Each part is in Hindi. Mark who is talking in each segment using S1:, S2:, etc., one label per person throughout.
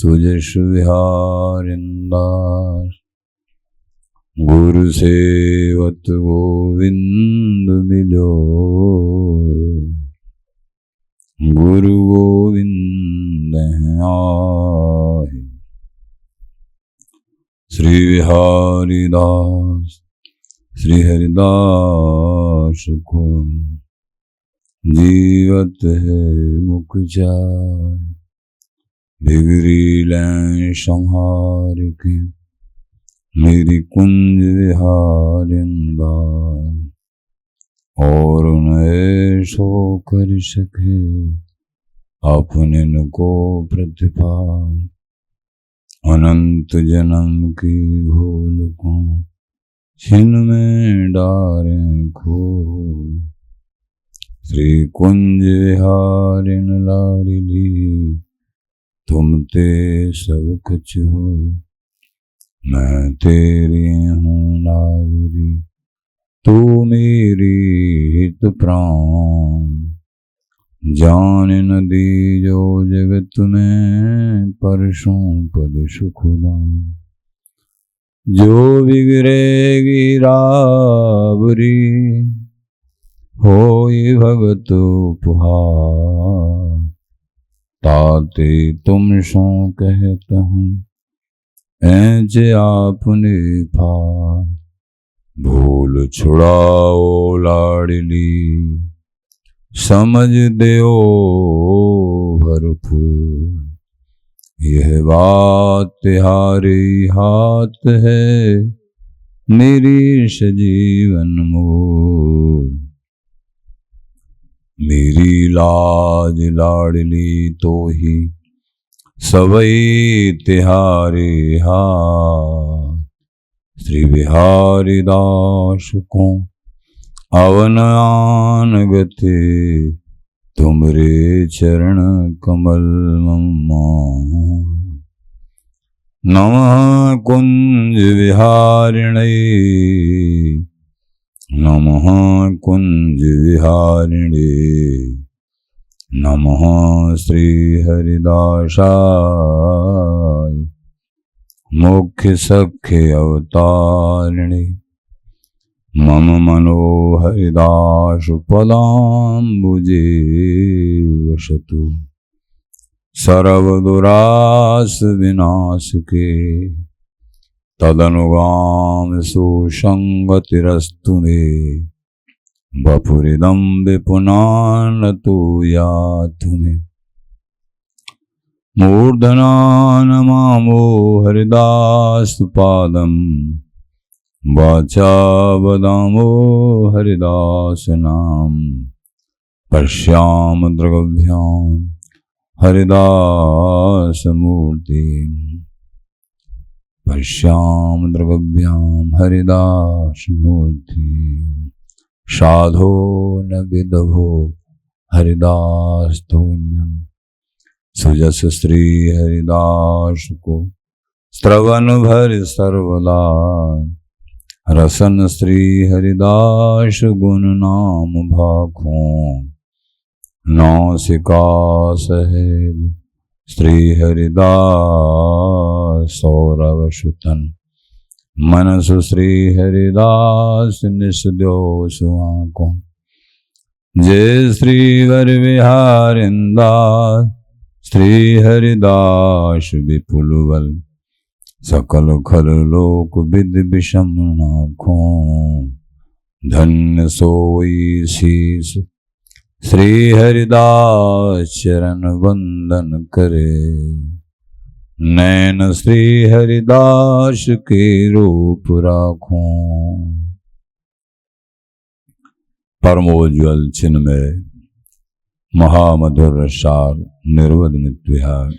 S1: सुजस विहारिंदास गुरु सेवत गोविंद मिलो गुरु गोविंद आए। श्री हरिदास श्री हरिदास को जीवत है मुख जाय बिगड़ी लें संहार के मेरी कुंज विहारिन बार और नए सो कर सके अपने को प्रतिपाल अनंत जन्म की भूल को छिन में डारे खो श्री कुंज विहारिन लाडली तुम ते सब कुछ हो मैं तेरी हूँ नागरी तू मेरी हित प्राण जान नदी जो जगत में परसों पद सुखदान जो बिगड़ेगी राबरी होई भगत उपहार ताते तुम सो कहता हूँ ऐज आपने पार भूल छुड़ाओ लाडली समझ देओ भरपूर यह बात तिहारे हाथ है मेरी सजीवन मोर मेरी लाज लाडली तो ही सबई तिहारे हाथ श्री बिहारी दास को अवन आन गते तुमरे चरण कमल मम्मा नमः कुंज विहारिणे नमः कुंज विहारिणे नमः श्री हरिदासाय मुख्य सख्य अवतारिणे मम मनोहरिदास पदाम्बुजे वसतु सर्वदुरास विनाश के तदनुगाम सुसंगतिरस्तु मे बपुरिदं विपुनानतु यातु मे मूर्धना नमामो हरिदास पादम् वाचा वदामो हरिदास नाम पश्याम द्रगभ्याम हरिदास मूर्ति पश्याम द्रगभ्याम हरिदास मूर्ति साधो न विदभो हरिदास धोन्यम सुजस श्री हरिदास को श्रवण भर सर्वदा रसन श्री हरिदास गुण नाम भाखों नासिका सहेज श्री हरिदास सौरव सुतन मनसु श्री हरिदास निस्द्यो सुआंकों जय श्री वर विहारिंदास श्री हरिदास विपुल बल सकल खल लोक विद विषम नाखों धन्य सोई शीस श्री हरिदास चरण वंदन करे नैन श्री हरिदास के रूप राखों परमोज्वल चिन्मय महामधुर रसार निर्वध नित्विहार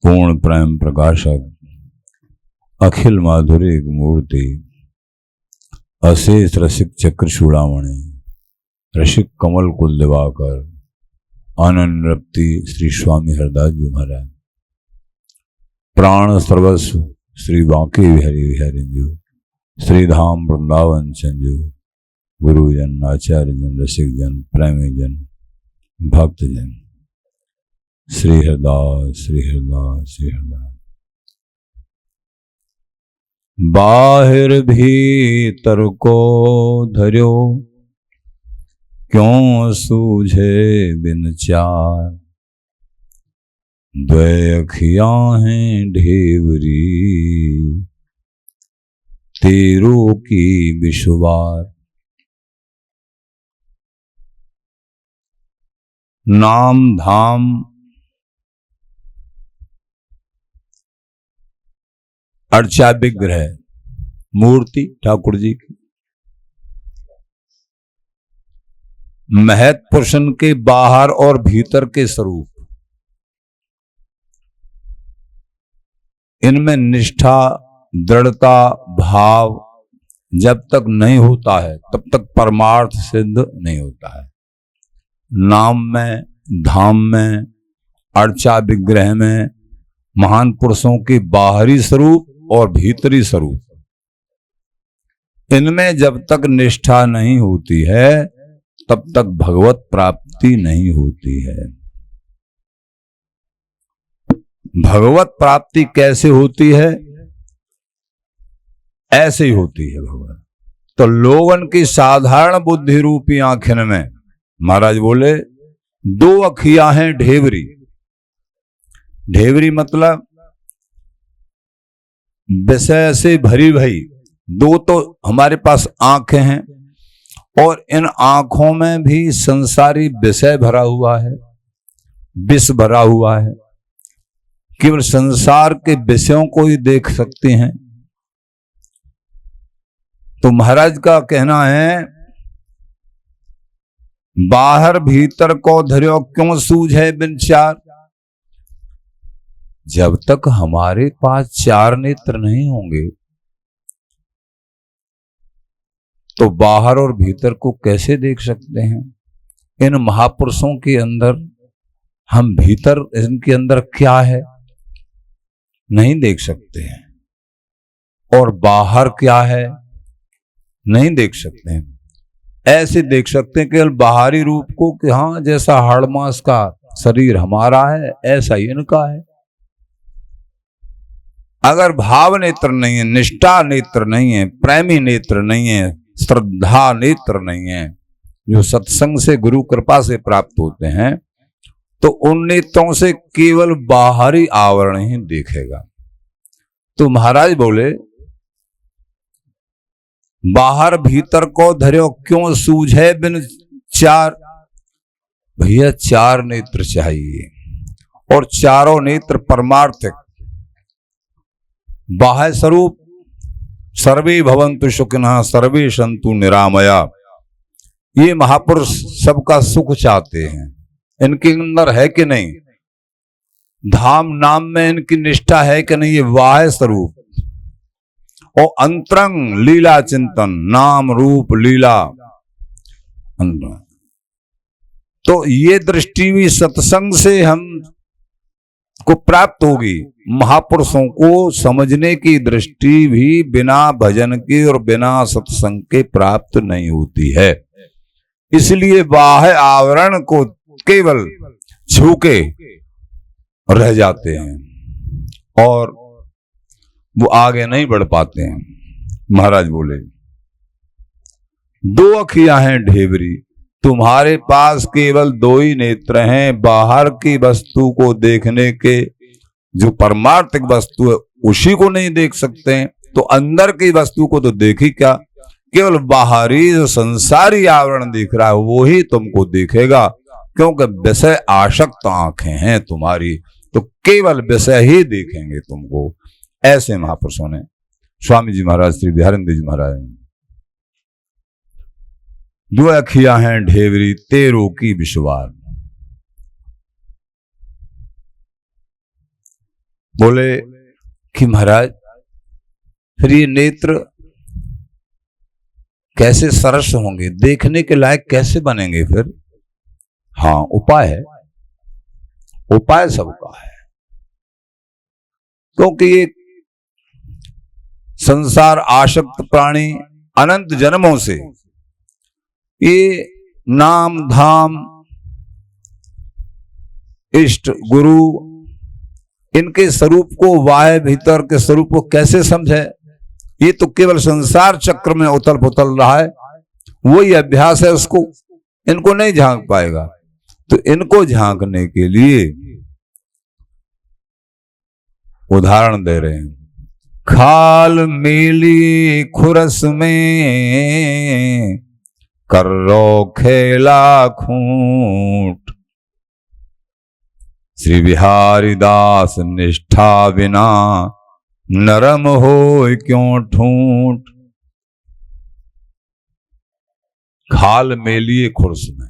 S1: पूर्ण प्रेम प्रकाशक अखिल माधुरी मूर्ति अशेष रसिक चक्र चूड़ामणि रसिक कमल कुल दिवाकर आनंदरप्ति श्री स्वामी हरदास जी महाराज प्राण सर्वस्व श्री बांके बिहारी बिहारी जी श्री धाम वृंदावन संजू गुरुजन आचार्य जन रसिक जन प्रेमी जन भक्तजन श्री हरदास श्री हरदास श्री हरदास। बाहिर भीतर को धर्यो क्यों सूझे बिन चार, द्वय अखियां हैं ढेवरी तेरों की विश्वार। नाम धाम अर्चा विग्रह मूर्ति ठाकुर जी की, महत पुरुषन के बाहर और भीतर के स्वरूप, इनमें निष्ठा दृढ़ता भाव जब तक नहीं होता है तब तक परमार्थ सिद्ध नहीं होता है। नाम में, धाम में, अर्चा विग्रह में महान पुरुषों के बाहरी स्वरूप और भीतरी स्वरूप, इनमें जब तक निष्ठा नहीं होती है तब तक भगवत प्राप्ति नहीं होती है। भगवत प्राप्ति कैसे होती है? ऐसे ही होती है भगवान। तो लोगन की साधारण बुद्धि रूपी आंखिन में महाराज बोले दो अखियां हैं ढेवरी। ढेवरी मतलब विषय से भरी भई। दो तो हमारे पास आंखें हैं और इन आंखों में भी संसारी विषय भरा हुआ है, विष भरा हुआ है। केवल संसार के विषयों को ही देख सकते हैं। तो महाराज का कहना है बाहर भीतर को धर्यो क्यों सूझे बिन चार। जब तक हमारे पास चार नेत्र नहीं होंगे तो बाहर और भीतर को कैसे देख सकते हैं? इन महापुरुषों के अंदर हम भीतर इनके अंदर क्या है नहीं देख सकते हैं, और बाहर क्या है नहीं देख सकते हैं। ऐसे देख सकते हैं केवल बाहरी रूप को कि हाँ जैसा हाड़ मांस का शरीर हमारा है ऐसा ही इनका है। अगर भाव नेत्र नहीं है, निष्ठा नेत्र नहीं है, प्रेमी नेत्र नहीं है, श्रद्धा नेत्र नहीं है, जो सत्संग से गुरु कृपा से प्राप्त होते हैं, तो उन नेत्रों से केवल बाहरी आवरण ही देखेगा। तो महाराज बोले बाहर भीतर को धर्यो क्यों सूझे बिन चार। भैया चार नेत्र चाहिए और चारों नेत्र परमार्थिक। बाह्य स्वरूप सर्वे भवन्तु सुखिनः सर्वे सन्तु निरामया, ये महापुरुष सबका सुख चाहते हैं। इनके अंदर है कि नहीं? धाम नाम में इनकी निष्ठा है कि नहीं? ये बाह्य स्वरूप और अंतरंग लीला चिंतन, नाम रूप लीला। तो ये दृष्टि भी सत्संग से हम को प्राप्त होगी। महापुरुषों को समझने की दृष्टि भी बिना भजन के और बिना सत्संग के प्राप्त नहीं होती है। इसलिए बाह्य आवरण को केवल छू के रह जाते हैं और वो आगे नहीं बढ़ पाते हैं। महाराज बोले दो अखियां हैं ढेबरी, तुम्हारे पास केवल दो ही नेत्र हैं। बाहर की वस्तु को देखने के, जो परमार्थिक वस्तु है उसी को नहीं देख सकते हैं, तो अंदर की वस्तु को तो देखी क्या? केवल बाहरी जो संसारी आवरण दिख रहा है वो ही तुमको दिखेगा, क्योंकि विषय आसक्त आंखें हैं तुम्हारी, तो केवल विषय ही देखेंगे तुमको। ऐसे महापुरुषों ने, स्वामी जी महाराज, श्री बिहारिंद्र जी महाराज, दो अखियां हैं ढेवरी तेरों की विश्वार। बोले कि महाराज फिर ये नेत्र कैसे सरस होंगे, देखने के लायक कैसे बनेंगे फिर? हाँ, उपाय है, उपाय सबका है। क्योंकि ये संसार आसक्त प्राणी अनंत जन्मों से ये नाम धाम इष्ट गुरु इनके स्वरूप को, वाह भीतर के स्वरूप को कैसे समझे? ये तो केवल संसार चक्र में उथल पुथल रहा है, वही अभ्यास है उसको, इनको नहीं झांक पाएगा। तो इनको झांकने के लिए उदाहरण दे रहे हैं। खाल मेली खुरस में कर्रो खेला खूंट, श्री बिहारी दास निष्ठा बिना नरम हो क्यों ठूंठ। खाल मेलिए खुरस में,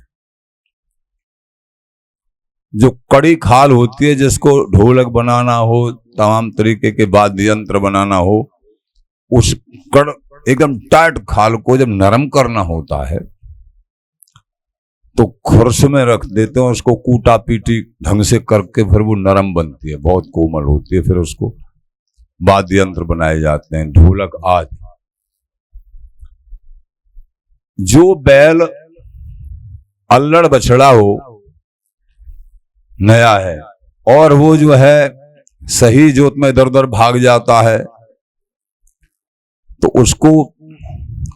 S1: जो कड़ी खाल होती है, जिसको ढोलक बनाना हो, तमाम तरीके के वाद्य यंत्र बनाना हो, उस एकदम टाइट खाल को जब नरम करना होता है तो खुरस में रख देते हैं, उसको कूटा पीटी ढंग से करके फिर वो नरम बनती है, बहुत कोमल होती है, फिर उसको वाद्य यंत्र बनाए जाते हैं, ढोलक आदि। जो बैल अल्लड़ बछड़ा हो, नया है, और वो जो है सही जोत में इधर उधर भाग जाता है, तो उसको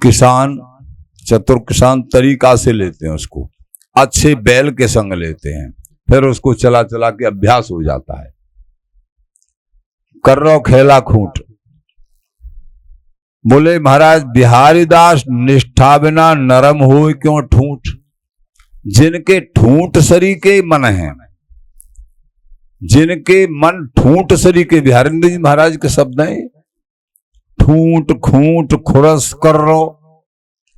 S1: किसान, चतुर किसान तरीका से लेते हैं, उसको अच्छे बैल के संग लेते हैं, फिर उसको चला चला के अभ्यास हो जाता है। कर्रो खेला खूंट। बोले महाराज बिहारी दास निष्ठा बिना नरम हो क्यों ठूंठ। जिनके ठूंठ सरी के मन हैं, जिनके मन ठूंठ सरी के, बिहारी जी महाराज के शब्द हैं, ठूंठ खूंट खुरस कर्रो,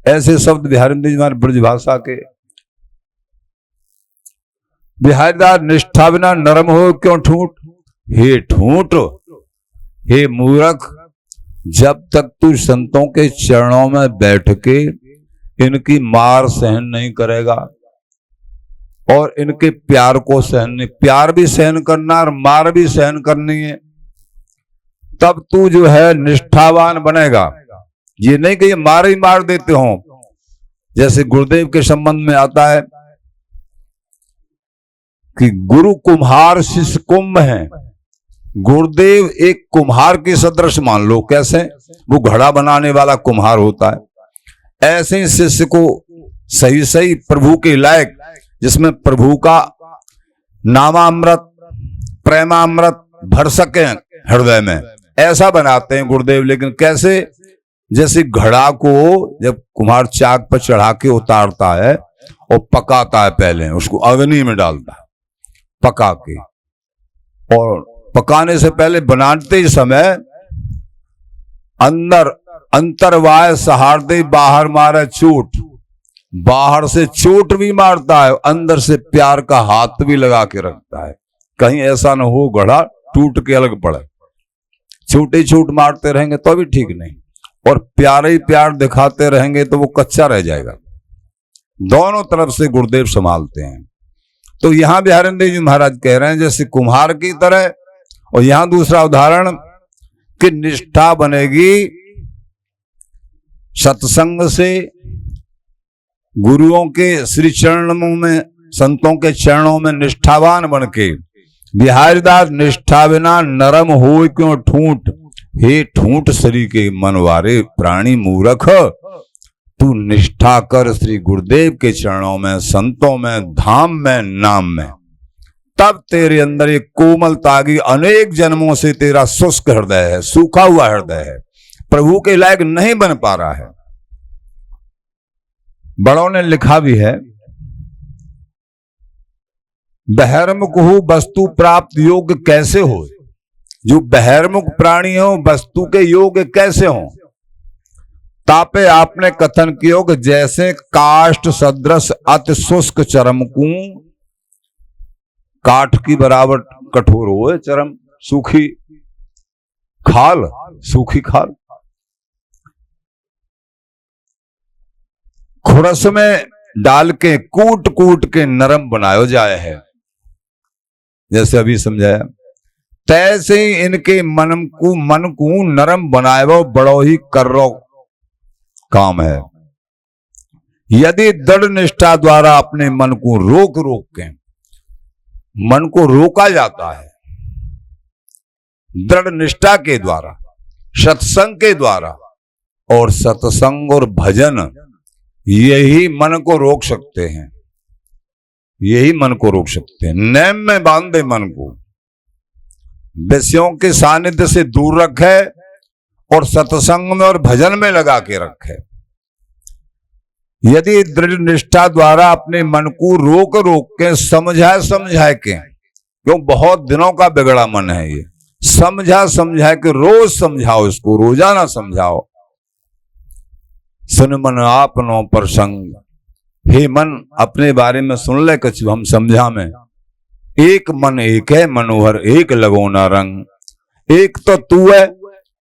S1: ऐसे शब्द बिहारी जी महाराज ब्रज भाषा के। बिहारी दास निष्ठा बिना नरम हो क्यों ठूंठ। हे ठूंठ, हे मूर्ख, जब तक तू संतों के चरणों में बैठ के इनकी मार सहन नहीं करेगा और इनके प्यार को सहन नहीं, प्यार भी सहन करना और मार भी सहन करनी है, तब तू जो है निष्ठावान बनेगा। ये नहीं कि ये मार ही मार देते हो। जैसे गुरुदेव के संबंध में आता है कि गुरु कुम्हार शिष्य कुंभ है। गुरुदेव एक कुम्हार के सदृश मान लो, कैसे? वो घड़ा बनाने वाला कुम्हार होता है, ऐसे ही शिष्य को सही सही प्रभु के लायक, जिसमें प्रभु का नामामृत प्रेमामृत भर सके हृदय में, ऐसा बनाते हैं गुरुदेव। लेकिन कैसे? जैसे घड़ा को जब कुम्हार चाक पर चढ़ा के उतारता है और पकाता है, पहले उसको अग्नि में डालता है पका के, और पकाने से पहले बनाते ही समय अंदर अंतरवाय सहार दे बाहर मारे चोट, बाहर से चोट भी मारता है, अंदर से प्यार का हाथ भी लगा के रखता है, कहीं ऐसा न हो घड़ा टूट के अलग पड़े। छोटे चोट मारते रहेंगे तो भी ठीक नहीं, और प्यार ही प्यार दिखाते रहेंगे तो वो कच्चा रह जाएगा। दोनों तरफ से गुरुदेव संभालते हैं। तो यहां बिहारी जी महाराज कह रहे हैं जैसे कुम्हार की तरह, और यहां दूसरा उदाहरण कि निष्ठा बनेगी सत्संग से, गुरुओं के श्री चरणों में, संतों के चरणों में निष्ठावान बन के। बिहारी दास निष्ठा बिना नरम हो क्यों ठूंठ। हे ठूंठ सरी के मनवारे प्राणी मूर्ख, तू निष्ठा कर श्री गुरुदेव के चरणों में, संतों में, धाम में, नाम में, तब तेरे अंदर एक कोमलता की, अनेक जन्मों से तेरा शुष्क हृदय है, सूखा हुआ हृदय है, प्रभु के लायक नहीं बन पा रहा है। बड़ों ने लिखा भी है, बहिर्मुख हो वस्तु प्राप्त योग्य कैसे हो। जो बहिर्मुख प्राणी हो वस्तु के योग्य कैसे हो। तापे आपने कथन किया कि जैसे काष्ठ सदृश अति शुष्क चरम को, काठ की बराबर कठोर हो चरम, सूखी खाल, सूखी खाल, खुरस में डाल के कूट कूट के नरम बनाया जाए है, जैसे अभी समझाया। तैसे ही इनके मन को नरम बनाए वो बड़ो ही कर्रो काम है। यदि दृढ़ निष्ठा द्वारा अपने मन को रोक रोक के मन को रोका जाता है दृढ़ निष्ठा के द्वारा, सत्संग के द्वारा। और सत्संग और भजन यही मन को रोक सकते हैं, यही मन को रोक सकते हैं। नेम में बांधे मन को, विषयों के सानिध्य से दूर रखे और सत्संग में और भजन में लगा के रखे। यदि दृढ़ निष्ठा द्वारा अपने मन को रोक के समझाए के, क्यों बहुत दिनों का बिगड़ा मन है ये, समझा के रोज समझाओ, इसको रोजाना समझाओ। सुन मन आपनो प्रसंग, हे मन अपने बारे में सुन ले कुछ हम समझा में। एक मन एक है मनोहर, एक लगोना रंग। एक तो तू है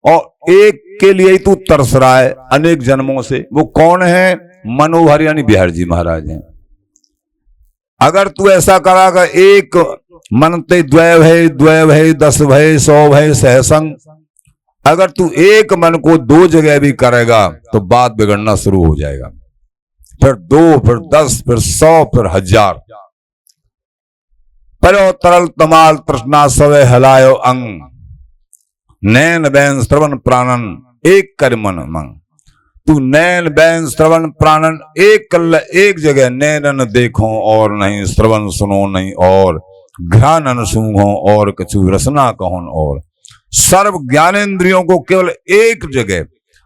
S1: और एक के लिए ही तू तरस रहा है अनेक जन्मों से। वो कौन है? मनोहर यानी बिहार जी महाराज हैं। अगर तू ऐसा करागा, एक मन ते द्वैव है, 10 भय, 100 भय सहसंग। अगर तू एक मन को 2 जगह भी करेगा तो बात बिगड़ना शुरू हो जाएगा। फिर 2, फिर 10, फिर 100, फिर 1000। परो तरल तमाल तृष्णा सवे हलायो अंग। नैन बैन श्रवण प्राणन एक कर मन मंग। तू नैन बैन श्रवण प्राणन एक कल एक जगह। नैनन देखो और नहीं, श्रवण सुनो नहीं और, घ्राणन सूंघो और कछु रसना कहो और। सर्व ज्ञानेन्द्रियों को केवल एक जगह,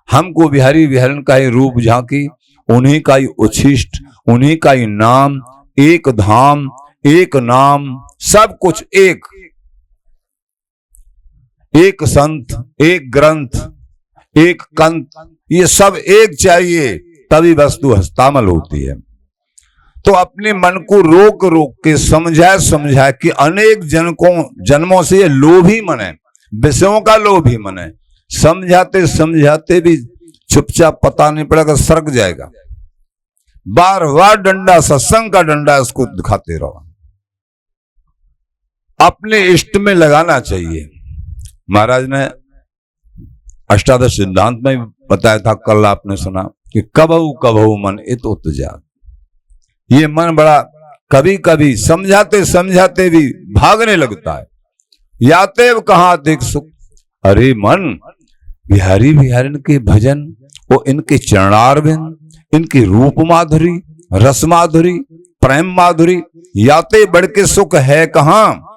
S1: हमको बिहारी विहरण का ही रूप झांकी, उन्हीं का ही उच्छिष्ट, उन्हीं का ही नाम, एक धाम, एक नाम, सब कुछ एक। एक संत, एक ग्रंथ, एक कंत, ये सब एक चाहिए, तभी वस्तु हस्तामल होती है। तो अपने मन को रोक के समझाए कि अनेक जन्मों से ये लोभी मन है, विषयों का लोभी मन है। समझाते भी चुपचाप पता नहीं पड़ेगा, सरक जाएगा। बार बार डंडा, सत्संग का डंडा इसको दिखाते रहो। अपने इष्ट में लगाना चाहिए। महाराज ने अष्टादश सिद्धांत में बताया था, कल आपने सुना कि कबहू मन इत उत्जात। ये मन बड़ा कभी कभी समझाते भी भागने लगता है। याते कहाँ देख सुख। अरे मन, बिहारी के भजन, वो इनके चरणारविंद, इनकी रूप माधुरी, रस माधुरी, प्रेम माधुरी, याते बढ़ के सुख है कहाँ।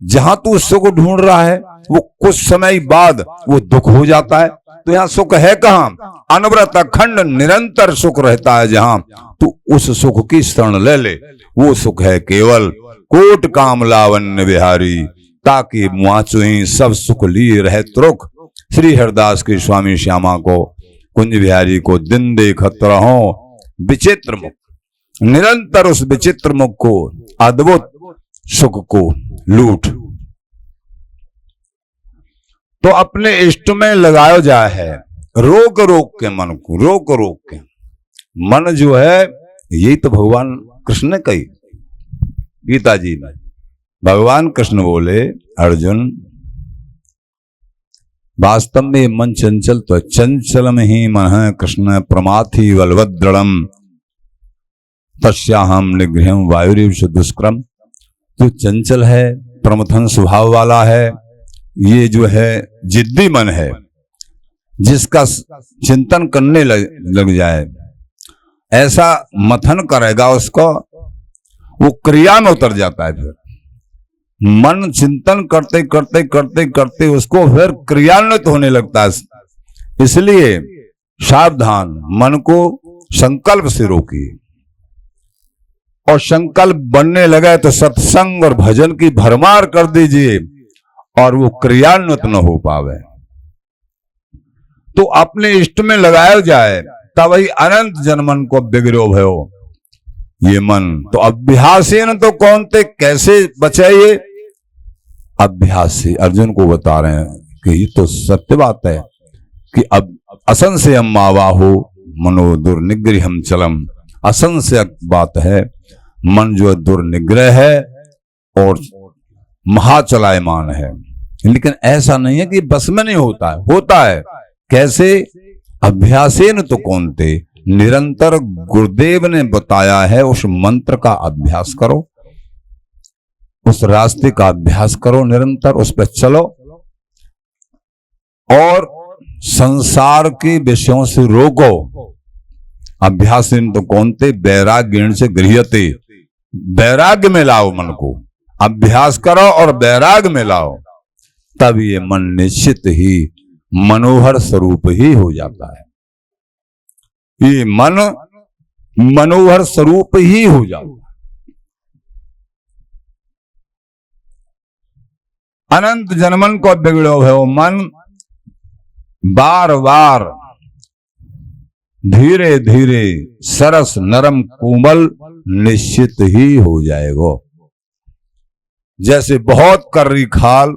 S1: जहां तू सुख ढूंढ रहा है वो कुछ समय बाद वो दुख हो जाता है। तो यहाँ सुख है कहाँ? अनवरत अखंड निरंतर सुख रहता है। जहां तू उस सुख की शरण ले, वो सुख है केवल कोट काम लावण्य बिहारी, ताकि मुआचुही सब सुख ली रहे त्रुक। श्री हरदास के स्वामी श्यामा को, कुंज बिहारी को दिन देखत रहो विचित्र मुख, निरंतर उस विचित्र मुख को, अद्भुत सुख को लूट। तो अपने इष्ट में लगाया जाए है, रोक के मन को, रोक के। मन जो है, यही तो भगवान कृष्ण ने कही गीता जी में। भगवान कृष्ण बोले, अर्जुन वास्तव में मन चंचल तो चंचलम ही मन कृष्ण प्रमाथि बलवद्दृढ़म तस्याहम निगृहम वायुरीव दुष्क्रम। तो चंचल है, प्रमथन स्वभाव वाला है, ये जो है जिद्दी मन है, जिसका चिंतन करने लग जाए, ऐसा मथन करेगा उसको, वो क्रिया में उतर जाता है। फिर मन चिंतन करते उसको फिर क्रियान्वित होने लगता है। इसलिए सावधान, मन को संकल्प से रोकिए। और संकल्प बनने लगे तो सत्संग और भजन की भरमार कर दीजिए और वो क्रियान्वित न हो पावे। तो अपने इष्ट में लगाया जाए, तब ही अनंत जन्मन को बिगड़ो भयो ये मन। तो अभ्यासेन तो कौन थे, कैसे बचाइए? अभ्यास से अर्जुन को बता रहे हैं कि ये तो सत्य बात है कि अब असंशय मावाहो मनो दुर्निग्रहम चलम। असंशय बात है, मन जो दुर्निग्रह है और महाचलायमान है। लेकिन ऐसा नहीं है कि बस में नहीं होता है, होता है। कैसे? अभ्यासेन तो कौन थे, निरंतर गुरुदेव ने बताया है उस मंत्र का अभ्यास करो। उस रास्ते का अभ्यास करो, निरंतर उस पर चलो और संसार के विषयों से रोको। अभ्यासेन तो कौनते वैराग्येण से गृह्यते, वैराग्य में लाओ मन को, अभ्यास करो और वैराग्य में लाओ, तब ये मन निश्चित ही मनोहर स्वरूप ही हो जाता है। ये मन मनोहर स्वरूप ही हो जाता है। अनंत जन्मन को बिगड़ो है वो मन, बार बार धीरे धीरे सरस नरम कोमल निश्चित ही हो जाएगा। जैसे बहुत कर्री खाल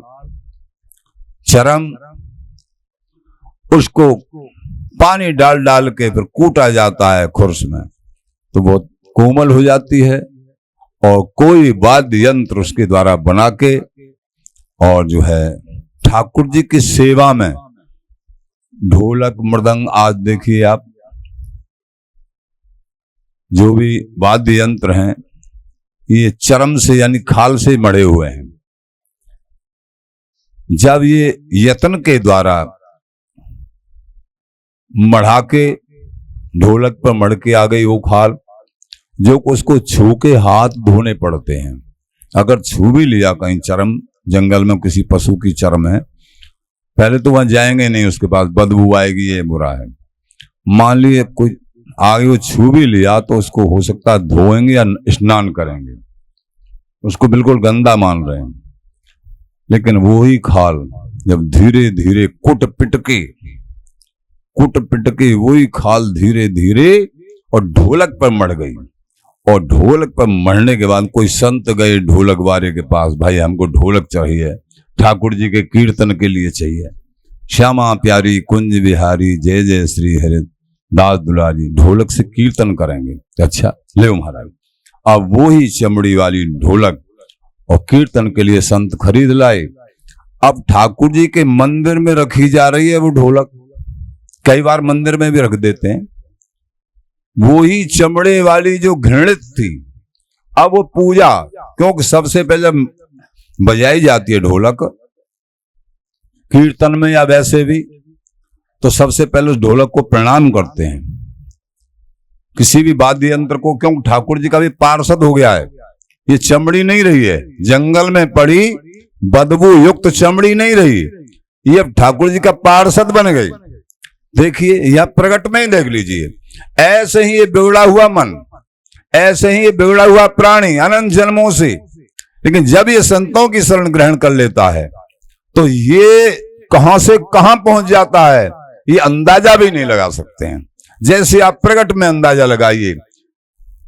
S1: चरम, उसको पानी डाल डाल के फिर कूटा जाता है खुर्स में, तो बहुत कोमल हो जाती है। और कोई वाद्य यंत्र उसके द्वारा बना के, और जो है ठाकुर जी की सेवा में ढोलक मृदंग आज देखिए आप, जो भी वाद्य यंत्र हैं ये चरम से यानी खाल से मढ़े हुए हैं। जब ये यत्न के द्वारा मढ़ा के ढोलक पर मढ़ के आ गई वो खाल, जो उसको छू के हाथ धोने पड़ते हैं। अगर छू भी लिया कहीं चरम, जंगल में किसी पशु की चरम है, पहले तो वहां जाएंगे नहीं, उसके पास बदबू आएगी, ये बुरा है। मान लिए कोई आगे वो छू भी लिया तो उसको हो सकता है धोएंगे या स्नान करेंगे, उसको बिल्कुल गंदा मान रहे हैं। लेकिन वो ही खाल जब धीरे धीरे कुट पिट के वही खाल धीरे धीरे और ढोलक पर मढ़ गई। और ढोलक पर मढ़ने के बाद कोई संत गए ढोलक वाले के पास, भाई हमको ढोलक चाहिए, ठाकुर जी के कीर्तन के लिए चाहिए। श्यामा प्यारी कुंज बिहारी जय जय श्री हरि दास दुलारी, ढोलक से कीर्तन करेंगे। अच्छा ले महाराज, अब वो ही चमड़ी वाली ढोलक और कीर्तन के लिए संत खरीद लाए। अब ठाकुर जी के मंदिर में रखी जा रही है वो ढोलक, कई बार मंदिर में भी रख देते हैं। वो ही चमड़े वाली जो घृणित थी, अब वो पूजा, क्योंकि सबसे पहले बजाई जाती है ढोलक कीर्तन में या वैसे भी, तो सबसे पहले उस ढोलक को प्रणाम करते हैं, किसी भी वाद्य यंत्र को, क्योंकि ठाकुर जी का भी पार्षद हो गया है। ये चमड़ी नहीं रही है, जंगल में पड़ी बदबू युक्त चमड़ी नहीं रही, ये अब ठाकुर जी का पार्षद बन गई। देखिए यह प्रकट में ही देख लीजिए, ऐसे ही ये बिगड़ा हुआ मन, ऐसे ही ये बिगड़ा हुआ प्राणी अनंत जन्मों से, लेकिन जब ये संतों की शरण ग्रहण कर लेता है तो ये कहां से कहां पहुंच जाता है ये अंदाजा भी नहीं लगा सकते हैं। जैसे आप प्रकट में अंदाजा लगाइए,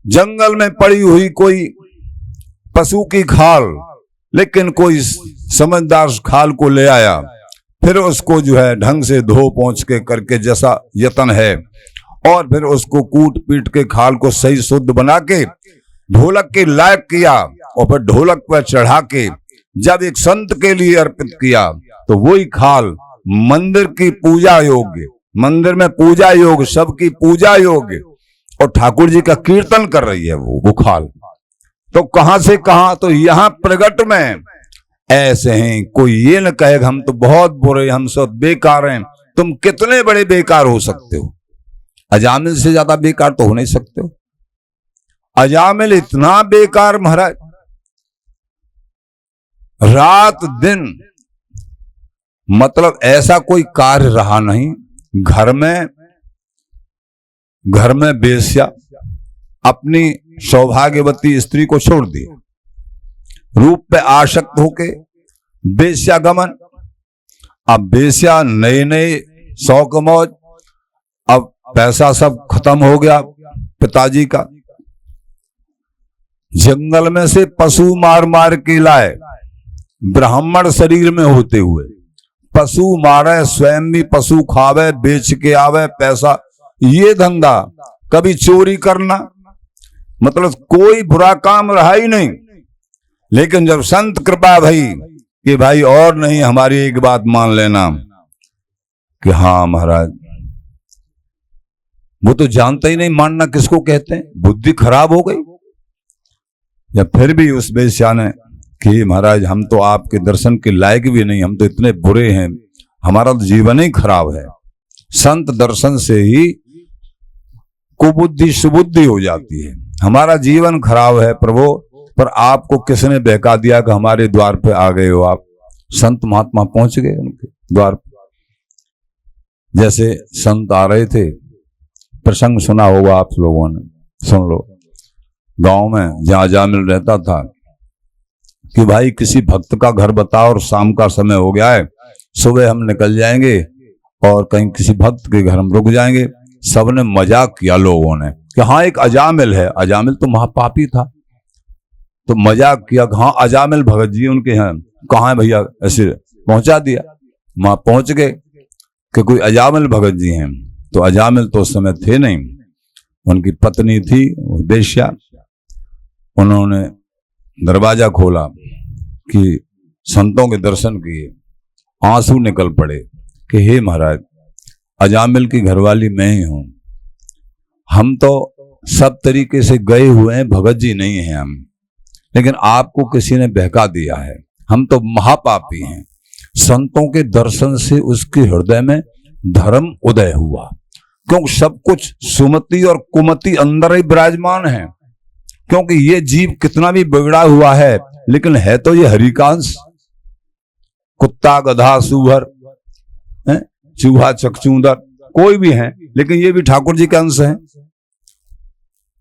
S1: जंगल में पड़ी हुई कोई पशु की खाल, लेकिन कोई समझदार खाल को ले आया, फिर उसको जो है ढंग से धो पोंछ के करके जैसा यतन है, और फिर उसको कूट पीट के खाल को सही शुद्ध बना के ढोलक के लायक किया, और फिर ढोलक पर चढ़ा के जब एक संत के लिए अर्पित किया, तो वही खाल मंदिर की पूजा योग्य, मंदिर में पूजा योग्य, सबकी पूजा योग्य, और ठाकुर जी का कीर्तन कर रही है वो खाल। तो कहां से कहां, तो यहां प्रगट में ऐसे हैं। कोई ये न कहेगा हम तो बहुत बुरे, हम सब बेकार हैं। तुम कितने बड़े बेकार हो सकते हो, अजामिल से ज्यादा बेकार तो हो नहीं सकते हो। अजामिल इतना बेकार महाराज, रात दिन मतलब ऐसा कोई कार्य रहा नहीं, घर में बेश्या अपनी सौभाग्यवती स्त्री को छोड़ दिया, रूप पे आसक्त होके बेश्या गमन। अब बेश्या नए नए शौक मौज, अब पैसा सब खत्म हो गया पिताजी का, जंगल में से पशु मार मार के लाए, ब्राह्मण शरीर में होते हुए पशु मारे, स्वयं भी पशु खावे, बेच के आवे पैसा, ये धंधा। कभी चोरी करना, मतलब कोई बुरा काम रहा ही नहीं। लेकिन जब संत कृपा भई कि भाई और नहीं, हमारी एक बात मान लेना कि हाँ महाराज, वो तो जानता ही नहीं मानना किसको कहते हैं, बुद्धि खराब हो गई। या फिर भी उस बेश्या ने कि महाराज हम तो आपके दर्शन के लायक भी नहीं, हम तो इतने बुरे हैं, हमारा तो जीवन ही खराब है। संत दर्शन से ही कुबुद्धि सुबुद्धि हो जाती है, हमारा जीवन खराब है प्रभु, पर आपको किसने बहका दिया कि हमारे द्वार पे आ गए हो आप। संत महात्मा पहुंच गए उनके द्वार पे। जैसे संत आ रहे थे, प्रसंग सुना होगा आप लोगों ने, सुन लो। गांव में जहां अजामिल रहता था कि भाई किसी भक्त का घर बताओ और शाम का समय हो गया है, सुबह हम निकल जाएंगे और कहीं किसी भक्त के घर हम रुक जाएंगे। सबने मजाक किया लोगों ने कि हाँ एक अजामिल है। अजामिल तो महापापी था, तो मजाक किया कि हाँ अजामिल भगत जी उनके हैं। कहाँ है भैया, ऐसे पहुंचा दिया। वहां पहुंच गए कि कोई अजामिल भगत जी हैं। तो अजामिल तो उस समय थे नहीं, उनकी पत्नी थी वेश्या। उन्होंने दरवाजा खोला कि संतों के दर्शन किए, आंसू निकल पड़े कि हे महाराज, अजामिल की घरवाली मैं ही हूं, हम तो सब तरीके से गए हुए हैं, भगत जी नहीं हैं हम, लेकिन आपको किसी ने बहका दिया है, हम तो महापापी हैं। संतों के दर्शन से उसके हृदय में धर्म उदय हुआ, क्योंकि सब कुछ सुमति और कुमति अंदर ही विराजमान है। क्योंकि ये जीव कितना भी बिगड़ा हुआ है, लेकिन है तो ये हरिकांश। कुत्ता, गधा, सूअर, चूहा, चकचूंदर, कोई भी है, लेकिन ये भी ठाकुर जी के अंश है।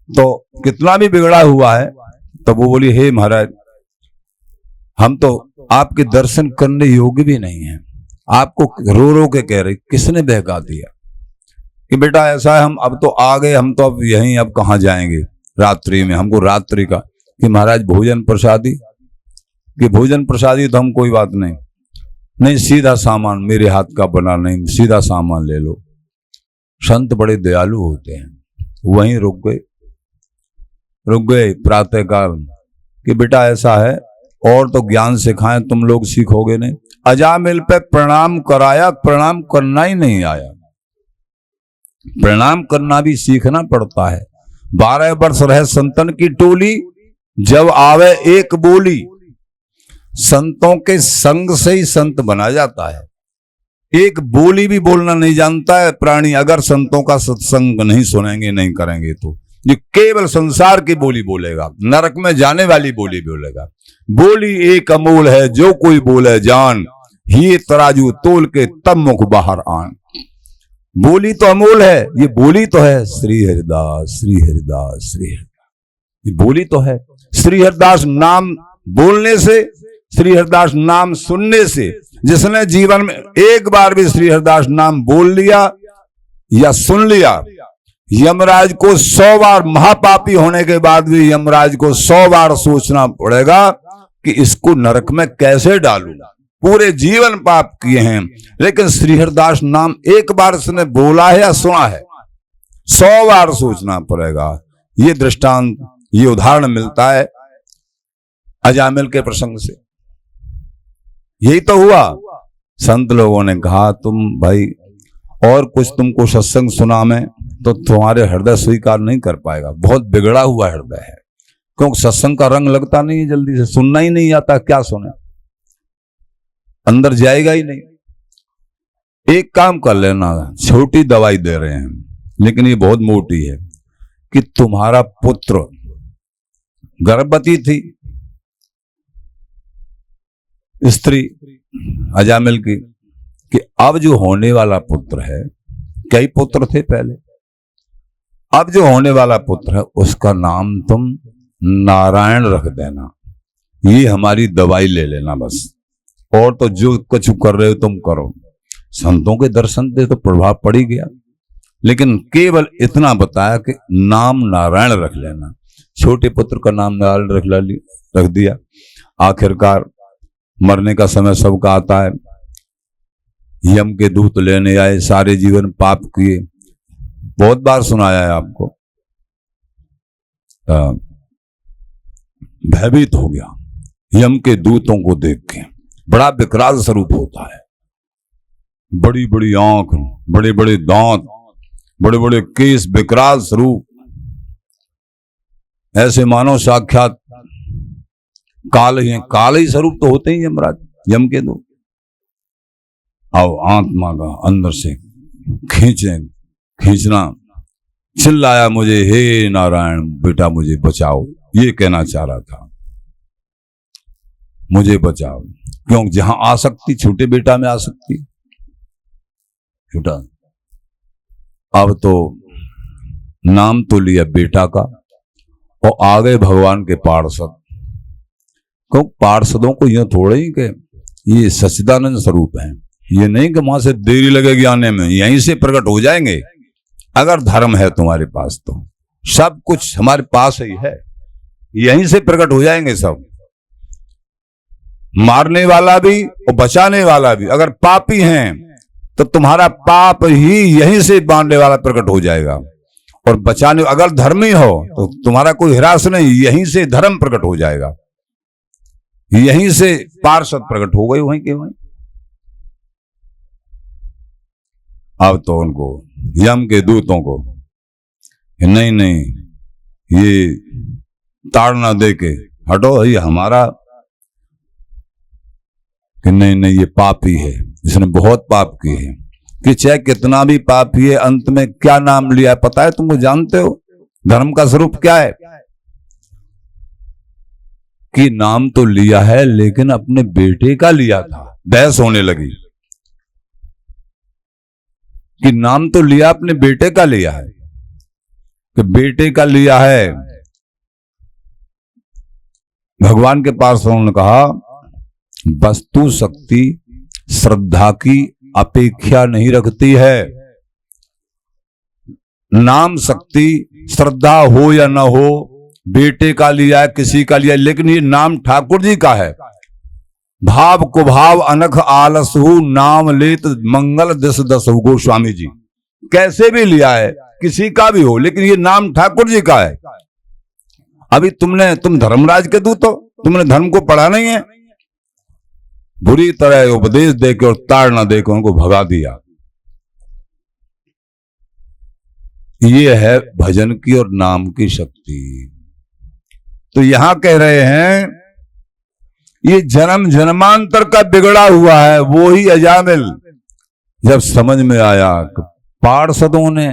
S1: तो कितना भी बिगड़ा हुआ है, तो वो बोली हे महाराज, हम तो आपके दर्शन करने योग्य भी नहीं है। आपको रो रो के कह रही, किसने बहका दिया कि बेटा ऐसा है, हम अब तो आ गए, हम तो अब यहीं, अब कहाँ जाएंगे रात्रि में, हमको रात्रि का कि महाराज भोजन प्रसादी, कि भोजन प्रसादी तो हम कोई बात नहीं, नहीं सीधा सामान मेरे हाथ का बना नहीं, सीधा सामान ले लो। संत बड़े दयालु होते हैं, वहीं रुक गए प्रातःकाल कि बेटा ऐसा है, और तो ज्ञान सिखाएं, तुम लोग सीखोगे नहीं। अजामिल पे प्रणाम कराया, प्रणाम करना ही नहीं आया। प्रणाम करना भी सीखना पड़ता है। 12 वर्ष रहे संतन की टोली, जब आवे एक बोली। संतों के संग से ही संत बना जाता है। एक बोली भी बोलना नहीं जानता है प्राणी, अगर संतों का सत्संग नहीं सुनेंगे, नहीं करेंगे, तो ये केवल संसार की बोली बोलेगा, नरक में जाने वाली बोली बोलेगा। बोली एक अमूल है, जो कोई बोले जान, ही तराजू तोल के तब मुख बाहर आन। बोली तो अमूल है, ये बोली तो है श्री हरिदास, श्री हरिदास, श्री हरिदास, ये बोली तो है। श्री हरिदास नाम बोलने से, श्री हरिदास नाम सुनने से, जिसने जीवन में एक बार भी श्री हरिदास नाम बोल लिया या सुन लिया, यमराज को 100 बार, महापापी होने के बाद भी यमराज को 100 बार सोचना पड़ेगा कि इसको नरक में कैसे डालूं। पूरे जीवन पाप किए हैं, लेकिन श्री हरिदास नाम एक बार इसने बोला है या सुना है, 100 बार सोचना पड़ेगा। ये दृष्टांत, ये उदाहरण मिलता है अजामिल के प्रसंग से। यही तो हुआ। संत लोगों ने कहा तुम भाई और कुछ तुमको सत्संग सुना में, तो तुम्हारे हृदय स्वीकार नहीं कर पाएगा, बहुत बिगड़ा हुआ हृदय है। क्योंकि सत्संग का रंग लगता नहीं है जल्दी से, सुनना ही नहीं आता, क्या सुने, अंदर जाएगा ही नहीं। एक काम कर लेना, छोटी दवाई दे रहे हैं लेकिन ये बहुत मोटी है, कि तुम्हारा पुत्र गर्भवती थी स्त्री अजामिल की, कि अब जो होने वाला पुत्र है, कई पुत्र थे पहले, अब जो होने वाला पुत्र है उसका नाम तुम नारायण रख देना, ये हमारी दवाई ले लेना बस, और तो जो कुछ कर रहे हो तुम करो। संतों के दर्शन से तो प्रभाव पड़ ही गया, लेकिन केवल इतना बताया कि नाम नारायण रख लेना। छोटे पुत्र का नाम नारायण रख दिया। आखिरकार मरने का समय सबका आता है, यम के दूत लेने आए, सारे जीवन पाप किए, बहुत बार सुनाया है आपको। भयभीत हो गया यम के दूतों को देख के, बड़ा विकराल स्वरूप होता है, बड़ी बड़ी आंख, बड़े बड़े दांत, बड़े बड़े केस, विकराल स्वरूप, ऐसे मानो साक्षात काल ही है, काल ही स्वरूप तो होते ही यमराज, यम के दो। आओ आत्मा का अंदर से खींचना। चिल्लाया मुझे, हे नारायण बेटा मुझे बचाओ, ये कहना चाह रहा था, मुझे बचाओ। क्यों? जहां आसक्ति, छोटे बेटा में आसक्ति, छोटा। अब तो नाम तो लिया बेटा का और आ गए भगवान के पार्षद। क्यों? पार्षदों को यह थोड़े ही कि ये सच्चिदानंद स्वरूप है, ये नहीं कि वहां से देरी लगेगी आने में, यहीं से प्रकट हो जाएंगे। अगर धर्म है तुम्हारे पास तो सब कुछ हमारे पास ही है, यहीं से प्रकट हो जाएंगे सब। मारने वाला भी और बचाने वाला भी। अगर पापी हैं तो तुम्हारा पाप ही यहीं से बांधने वाला प्रकट हो जाएगा, और बचाने, अगर धर्मी हो तो तुम्हारा कोई हिरास नहीं, यहीं से धर्म प्रकट हो जाएगा, यहीं से पार्षद प्रकट हो गए वहीं के वहीं। अब तो उनको, यम के दूतों को, नहीं नहीं ये ताड़ना दे के हटो, ये हमारा, कि नहीं नहीं ये पापी है, इसने बहुत पाप किए हैं। कि चाहे कितना भी पापी है, अंत में क्या नाम लिया है पता है तुमको? जानते हो धर्म का स्वरूप क्या है? कि नाम तो लिया है लेकिन अपने बेटे का लिया था। बहस होने लगी कि नाम तो लिया, अपने बेटे का लिया है, कि बेटे का लिया है। भगवान के पास उन्होंने कहा, वस्तु शक्ति श्रद्धा की अपेक्षा नहीं रखती है। नाम शक्ति श्रद्धा हो या ना हो, बेटे का लिया है, किसी का लिया, लेकिन ये नाम ठाकुर जी का है। भाव को भाव अनख आलसहु, नाम लेत मंगल दस दसहु। गोस्वामी जी कैसे भी लिया है, किसी का भी हो, लेकिन ये नाम ठाकुर जी का है। अभी तुम धर्मराज के दूत हो, तुमने धर्म को पढ़ा नहीं है। बुरी तरह उपदेश देकर और ताड़ना देकर उनको भगा दिया। ये है भजन की और नाम की शक्ति। तो यहां कह रहे हैं ये जन्म जन्मांतर का बिगड़ा हुआ है। वो ही अजामिल जब समझ में आया कि पार्षदों ने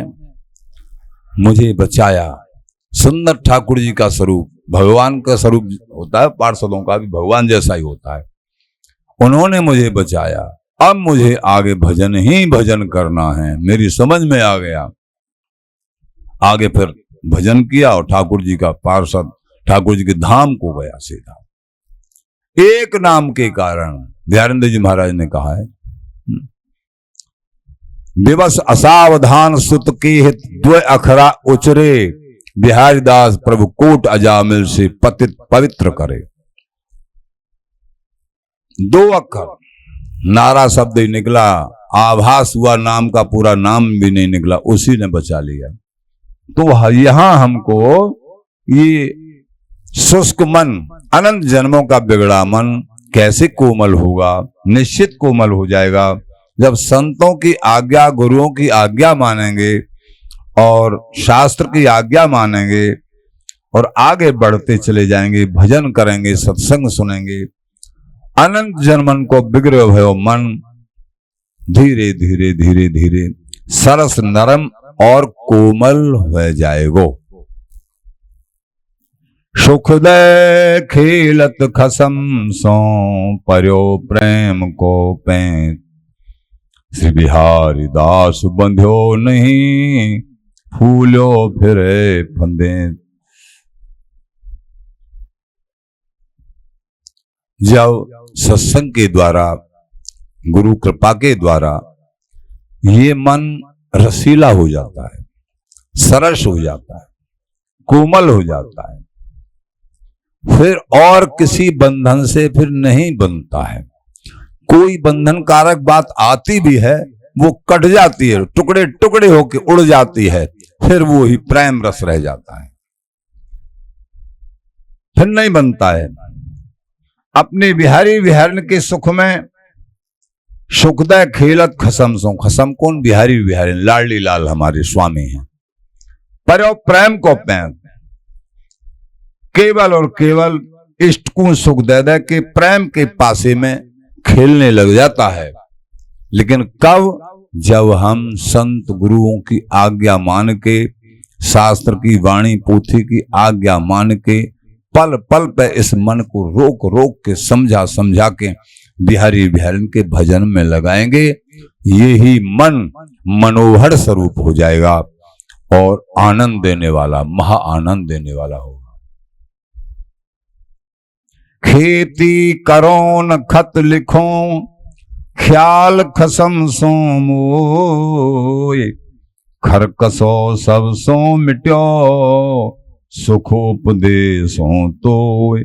S1: मुझे बचाया। सुंदर ठाकुर जी का स्वरूप, भगवान का स्वरूप होता है, पार्षदों का भी भगवान जैसा ही होता है। उन्होंने मुझे बचाया, अब मुझे आगे भजन ही भजन करना है। मेरी समझ में आ गया। आगे फिर भजन किया और ठाकुर जी का पार्षद, ठाकुर जी के धाम को गया सीधा। एक नाम के कारण बिहारेंद्र जी महाराज ने कहा है, विवश असावधान सुत के हित द्वय अखरा उचरे, बिहारी दास प्रभु कोट अजामिल से पतित पवित्र करे। दो अक्षर नारा शब्द ही निकला, आभास हुआ, नाम का पूरा नाम भी नहीं निकला, उसी ने बचा लिया। तो यहां हमको ये शुष्क मन, अनंत जन्मों का बिगड़ा मन कैसे कोमल होगा? निश्चित कोमल हो जाएगा जब संतों की आज्ञा, गुरुओं की आज्ञा मानेंगे और शास्त्र की आज्ञा मानेंगे और आगे बढ़ते चले जाएंगे, भजन करेंगे, सत्संग सुनेंगे। अनंत जन्मन को बिगड़े भयो मन धीरे धीरे धीरे धीरे सरस नरम और कोमल हो जाएगो। सुख दे खेलत खसम सो पर्यो प्रेम को पैंत, श्री बिहारी दास बंध्यो नहीं फूलो फिरे फंदे। जब सत्संग के द्वारा, गुरु कृपा के द्वारा ये मन रसीला हो जाता है, सरस हो जाता है, कोमल हो जाता है, फिर और किसी बंधन से फिर नहीं बनता है। कोई बंधन कारक बात आती भी है, वो कट जाती है, टुकड़े टुकड़े होके उड़ जाती है, फिर वो ही प्रेम रस रह जाता है, फिर नहीं बनता है। अपने बिहारी विहारन के सुख में सुखदय खेलत खसम सो। खसम कौन? बिहारी विहारी, लाडली लाल हमारे स्वामी हैं। पर प्रेम को पैंत, केवल और केवल इष्ट को सुख दे दे के प्रेम के पासे में खेलने लग जाता है। लेकिन कब? जब हम संत गुरुओं की आज्ञा मान के, शास्त्र की वाणी पोथी की आज्ञा मान के, पल पल पे इस मन को रोक रोक के समझा समझा के बिहारी बिहारन के भजन में लगाएंगे, ये ही मन मनोहर स्वरूप हो जाएगा और आनंद देने वाला, महा आनंद देने वाला होगा। खेती करो न खत लिखो, ख्याल खसम सो मोय, खरकसो सब सो मिट्यो, सुखोपदेशो तोय।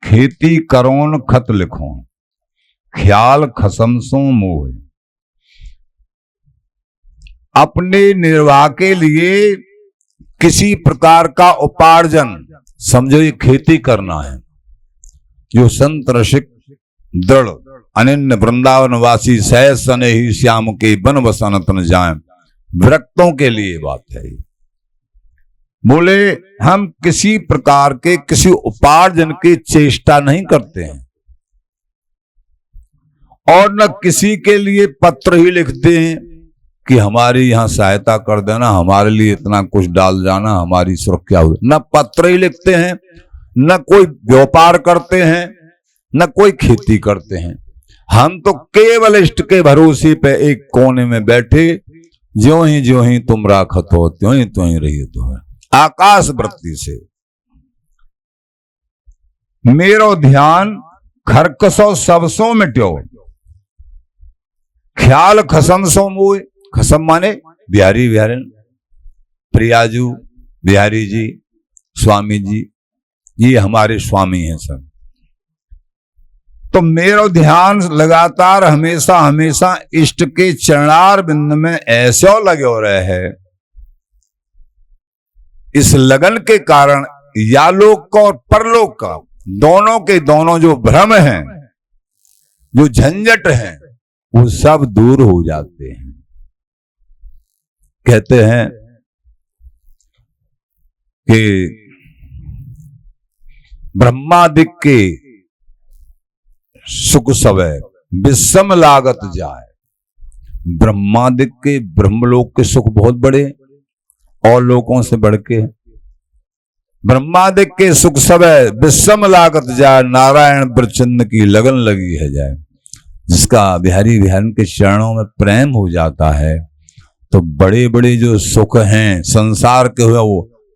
S1: खेती करो न खत लिखो, ख्याल खसम सो मोय। अपने निर्वाह के लिए किसी प्रकार का उपार्जन, समझो ये खेती करना है। जो संत रसिक दृढ़ अनन्य वृंदावन वासी सहज सने ही श्याम के बन बसन तन जाए, विरक्तों के लिए बात है। बोले हम किसी प्रकार के किसी उपार्जन की चेष्टा नहीं करते हैं और न किसी के लिए पत्र ही लिखते हैं कि हमारी यहां सहायता कर देना, हमारे लिए इतना कुछ डाल जाना, हमारी सुरक्षा हो। न पत्र ही लिखते हैं, न कोई व्यापार करते हैं, न कोई खेती करते हैं। हम तो केवल इष्ट के भरोसे पे एक कोने में बैठे, ज्यों ही तुम राखत हो त्यों ही रही तो है, आकाश वृत्ति से। मेरो ध्यान खरकसो सबसो मिट्यो, ख्याल खसम सो मोय। खसम माने बिहारी बिहारन, प्रियाजू बिहारी जी, स्वामी जी, ये हमारे स्वामी हैं सब। तो मेरो ध्यान लगातार हमेशा हमेशा इष्ट के चरणार बिंद में ऐसे लगे रहे है। इस लगन के कारण यालोक का और परलोक का दोनों के दोनों जो भ्रम हैं, जो झंझट हैं, वो सब दूर हो जाते हैं। कहते हैं कि ब्रह्मादिक के सुख सवै विषम लागत जाए। ब्रह्मादिक के ब्रह्मलोक के सुख बहुत बड़े और लोकों से बढ़ के। ब्रह्मादिक के सुख सवै विषम लागत जाए, नारायण ब्रचंद की लगन लगी है जाए। जिसका बिहारी बिहारन के चरणों में प्रेम हो जाता है तो बड़े बड़े जो सुख हैं संसार के हुए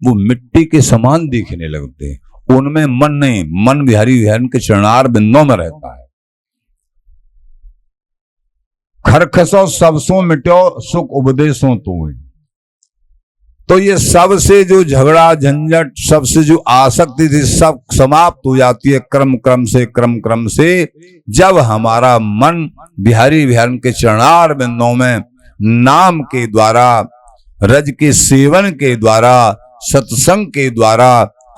S1: वो मिट्टी के समान दिखने लगते हैं। उनमें मन नहीं, मन बिहारी बिहारन के चरणार बिंदों में रहता है। खरखसो सबसो मिट्यो, सुख उपदेशों तो ये सबसे जो झगड़ा झंझट, सबसे जो आसक्ति थी, सब समाप्त हो जाती है क्रम क्रम से जब हमारा मन बिहारी बिहारन के चरणार बिंदों में नाम के द्वारा, रज के सेवन के द्वारा, सत्संग के द्वारा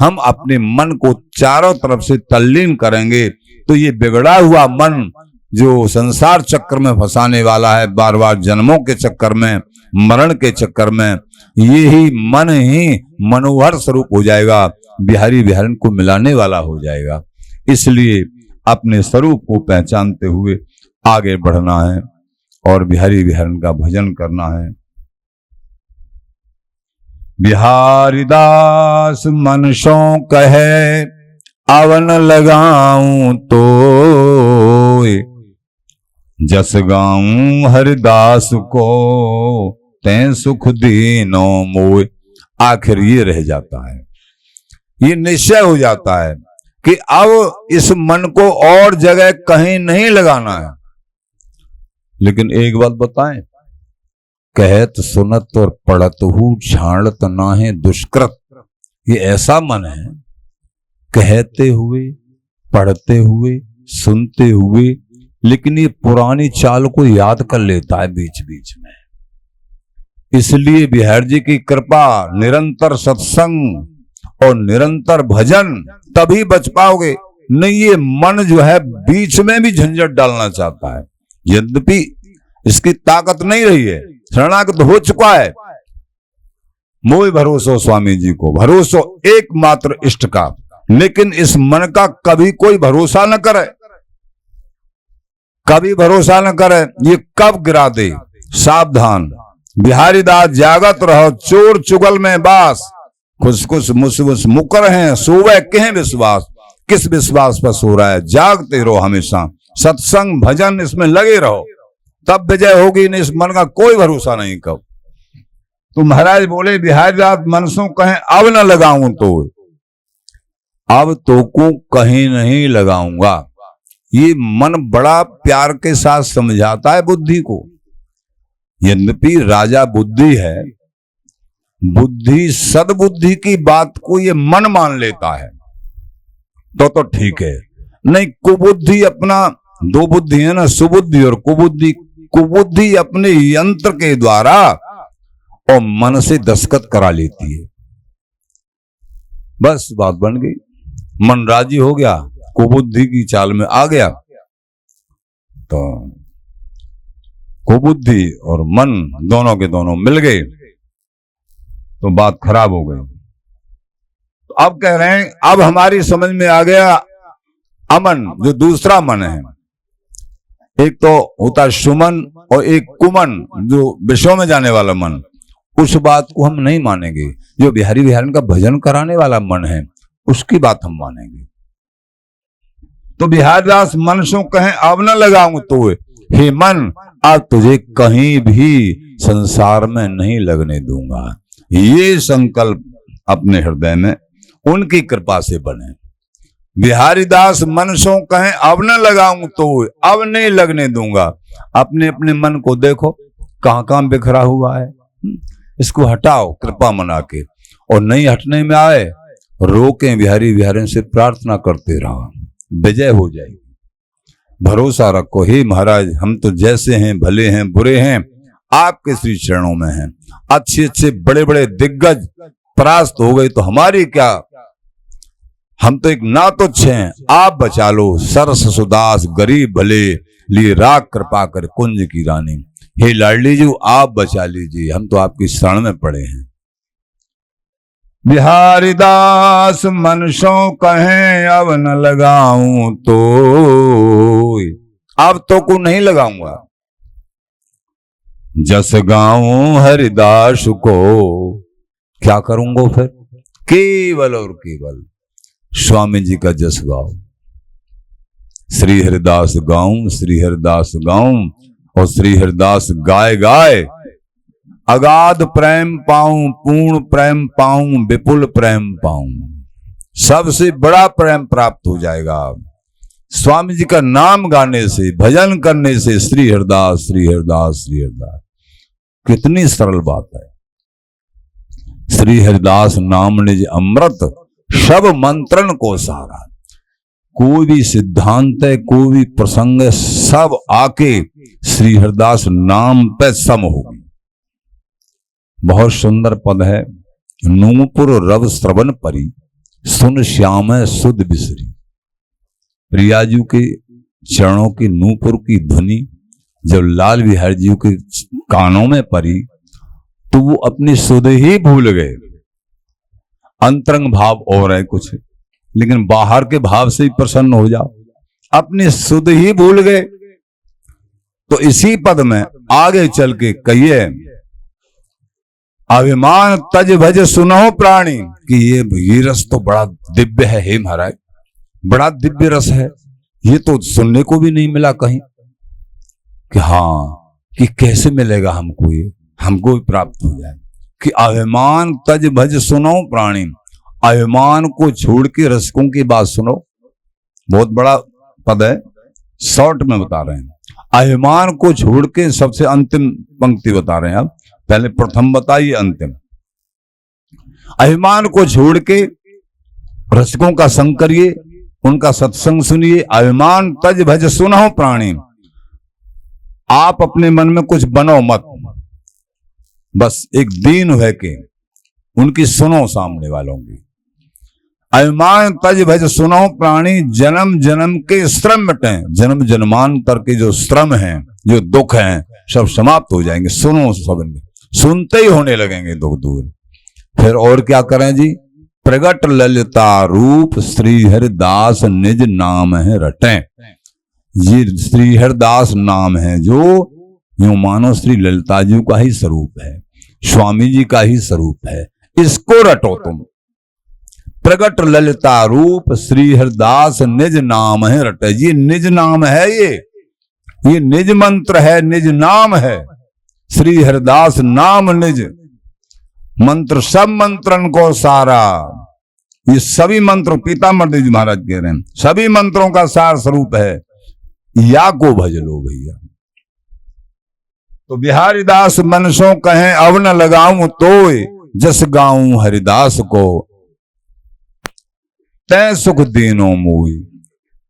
S1: हम अपने मन को चारों तरफ से तल्लीन करेंगे तो ये बिगड़ा हुआ मन जो संसार चक्र में फंसाने वाला है, बार बार जन्मों के चक्कर में, मरण के चक्कर में, ये ही मन ही मनोहर स्वरूप हो जाएगा, बिहारी बिहारन को मिलाने वाला हो जाएगा। इसलिए अपने स्वरूप को पहचानते हुए आगे बढ़ना है और बिहारी बिहारन का भजन करना है। बिहारी दास मनसों कहे अवन लगाऊं तो, जस गाऊं हरिदास को तैं सुख दीनो मोय। आखिर ये रह जाता है, ये निश्चय हो जाता है कि अब इस मन को और जगह कहीं नहीं लगाना है। लेकिन एक बात बताएं, कहत सुनत और पढ़त हूं झाड़त नाहे दुष्कृत। ये ऐसा मन है, कहते हुए, पढ़ते हुए, सुनते हुए, लेकिन ये पुरानी चाल को याद कर लेता है बीच बीच में। इसलिए बिहार जी की कृपा, निरंतर सत्संग और निरंतर भजन, तभी बच पाओगे। नहीं ये मन जो है बीच में भी झंझट डालना चाहता है, यद्यपि इसकी ताकत नहीं रही है, शरणागत हो चुका है। मोह भरोसो स्वामी जी को, भरोसो एकमात्र इष्ट का, लेकिन इस मन का कभी कोई भरोसा न करे, कभी भरोसा न करे, ये कब गिरा दे। सावधान बिहारी दास जागत रहो, चोर चुगल में बास, खुश खुश मुस मुकर हैं, सोवे कहें विश्वास। किस विश्वास पर सो रहा है? जागते रहो हमेशा, सत्संग भजन इसमें लगे रहो, तब विजय होगी। नहीं इस मन का कोई भरोसा नहीं। कब तो महाराज बोले बिहारी दास मनसों कहें अब न लगाऊं तो, अब तो को कहीं नहीं लगाऊंगा। ये मन बड़ा प्यार के साथ समझाता है बुद्धि को। यद्यपि राजा बुद्धि है, बुद्धि सद्बुद्धि की बात को ये मन मान लेता है तो ठीक है। नहीं कुबुद्धि अपना, दो बुद्धि है ना, सुबुद्धि और कुबुद्धि। कुबुद्धि अपने यंत्र के द्वारा और मन से दस्तखत करा लेती है, बस बात बन गई। मन राजी हो गया, कुबुद्धि की चाल में आ गया, तो कुबुद्धि और मन दोनों के दोनों मिल गए तो बात खराब हो गई। तो अब कह रहे हैं अब हमारी समझ में आ गया अमन, जो दूसरा मन है। एक तो होता है सुमन और एक कुमन, जो विषयों में जाने वाला मन। उस बात को हम नहीं मानेंगे। जो बिहारी बिहारन का भजन कराने वाला मन है उसकी बात हम मानेंगे। तो बिहारी दास मन सो कहें अब न लगाऊं तो, हे मन अब तुझे कहीं भी संसार में नहीं लगने दूंगा। ये संकल्प अपने हृदय में उनकी कृपा से बने। बिहारी दास मन सो कहें अब न लगाऊं तो, अब नहीं लगने दूंगा। अपने अपने मन को देखो कहां कहां बिखरा हुआ है, इसको हटाओ कृपा मना के, और नहीं हटने में आए रोकें, बिहारी बिहारन से प्रार्थना करते रहो, विजय हो जाएगी। भरोसा रखो, हे महाराज हम तो जैसे हैं, भले हैं बुरे हैं, आपके श्री चरणों में हैं। अच्छे अच्छे बड़े बड़े दिग्गज परास्त हो गए तो हमारी क्या, हम तो एक ना तुच्छ हैं, आप बचा लो। सरस सुदास गरीब भले, लिए राग कृपा कर कुंज की रानी। हे लाडली जी आप बचा लीजिए, हम तो आपकी शरण में पड़े हैं। बिहारी दास मनसों कहें अब न लगाऊं तो, अब तो को नहीं लगाऊंगा। जस गाऊं हरिदास को, क्या करूंगा फिर? केवल और केवल स्वामी जी का जस गाओ। श्री हरिदास गाऊं, श्री हरिदास गाऊं, और श्री हरिदास गाए गाए अगाध प्रेम पाऊं, पूर्ण प्रेम पाऊं, विपुल प्रेम पाऊं। सबसे बड़ा प्रेम प्राप्त हो जाएगा स्वामी जी का नाम गाने से, भजन करने से। श्री हरिदास श्री हरिदास श्री हरिदास, कितनी सरल बात है। श्री हरिदास नाम निज अमृत, सब मंत्रण को सारा। कोई भी सिद्धांत है, कोई भी प्रसंग है, सब आके श्री हरिदास नाम पे सम होगी। बहुत सुंदर पद है, नूपुर रव श्रवण परी, सुन श्याम सुध बिसरी। प्रियाजू के चरणों की नूपुर की ध्वनि जब लाल बिहारी जी के कानों में पड़ी तो वो अपनी सुध ही भूल गए। अंतरंग भाव और है कुछ, लेकिन बाहर के भाव से ही प्रसन्न हो जाओ, अपनी सुध ही भूल गए। तो इसी पद में आगे चल के कहिए, अभिमान तज भज सुनो प्राणी, कि ये रस तो बड़ा दिव्य है। हे महाराज बड़ा दिव्य रस है, ये तो सुनने को भी नहीं मिला कहीं, कि हाँ कि कैसे मिलेगा हमको, ये हमको भी प्राप्त हो जाए। कि अभिमान तज भज सुनो प्राणी, अभिमान को छोड़ के रसिकों की बात सुनो। बहुत बड़ा पद है, शॉर्ट में बता रहे हैं। अभिमान को छोड़ के, सबसे अंतिम पंक्ति बता रहे हैं अब, पहले प्रथम बताइए अंतिम। अभिमान को छोड़ के रसिकों का संग करिए, उनका सत्संग सुनिए। अभिमान तज भज सुनो प्राणी, आप अपने मन में कुछ बनो मत, बस एक दीन है के उनकी सुनो सामने वालों की। अभिमान तज भज सुनो प्राणी, जन्म जन्म के श्रम मिटे। जन्म जन्मांतर के जो श्रम हैं, जो दुख हैं, सब समाप्त हो जाएंगे। सुनो, सब सुनते ही होने लगेंगे दुख दूर। फिर और क्या करें जी? प्रगट ललिता रूप श्री हरिदास निज नाम है रटें। ये श्री हरिदास नाम है जो यूं मानो श्री ललिता जी का ही स्वरूप है, स्वामी जी का ही स्वरूप है, इसको रटो तुम। प्रगट ललिता रूप श्री हरिदास निज नाम है रटे। ये निज नाम है, ये निज मंत्र है, निज नाम है। श्री हरिदास नाम निज मंत्र, सब मंत्रन को सारा। ये सभी मंत्र पीताम्बर देव जी महाराज कह रहे हैं, सभी मंत्रों का सार स्वरूप है। या को भज लो भैया। तो बिहारी दास मनसों कहें अब न लगाऊं तोय, जस गाऊं हरिदास को तय सुख देनो मोई।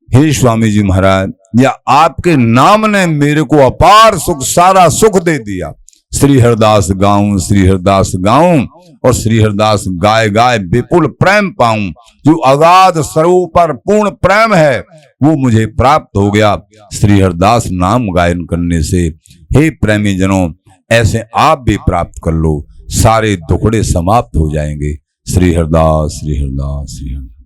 S1: हे स्वामी जी महाराज, या आपके नाम ने मेरे को अपार सुख, सारा सुख दे दिया। श्री हरिदास गाऊं, श्री हरिदास गाऊं और श्री हरिदास गाय गाय विपुल प्रेम पाऊं। जो अगाध स्वरूप पर पूर्ण प्रेम है वो मुझे प्राप्त हो गया श्री हरिदास नाम गायन करने से। हे प्रेमी जनों, ऐसे आप भी प्राप्त कर लो, सारे दुखड़े समाप्त हो जाएंगे। श्री हरिदास, श्री हरिदास, श्री हरिदास।